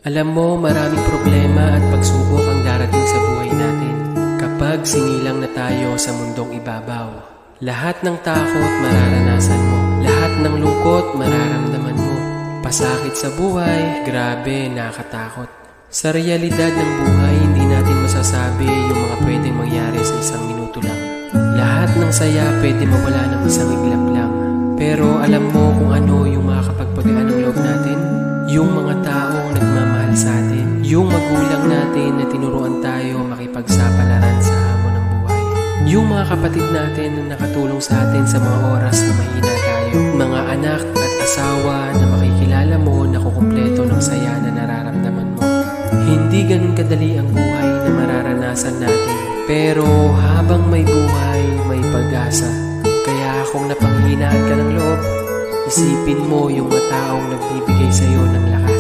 Alam mo, maraming problema at pagsubok ang darating sa buhay natin kapag sinilang na tayo sa mundong ibabaw. Lahat ng takot mararanasan mo, lahat ng lungkot mararamdaman mo. Pasakit sa buhay, grabe, nakatakot. Sa realidad ng buhay, hindi natin masasabi yung mga pwedeng mangyari sa isang minuto lang. Lahat ng saya pwede mawala ng isang iglap lang. Pero alam mo kung ano yung makakapagpagaan ng loob natin? Yung mga taong nagmamahal sa atin, yung magulang natin na tinuruan tayo makipagsapalaran sa hamon ng buhay, yung mga kapatid natin na nakatulong sa atin sa mga oras na mahina tayo, mga anak at asawa na makikilala mo na kukumpleto ng saya na nararamdaman mo. Hindi ganun kadali ang buhay na mararanasan natin, pero habang may buhay, may pag-asa. Kaya kung napanghihinaan ka ng loob, isipin mo yung mga taong nagbibigay sa iyo ng lakas.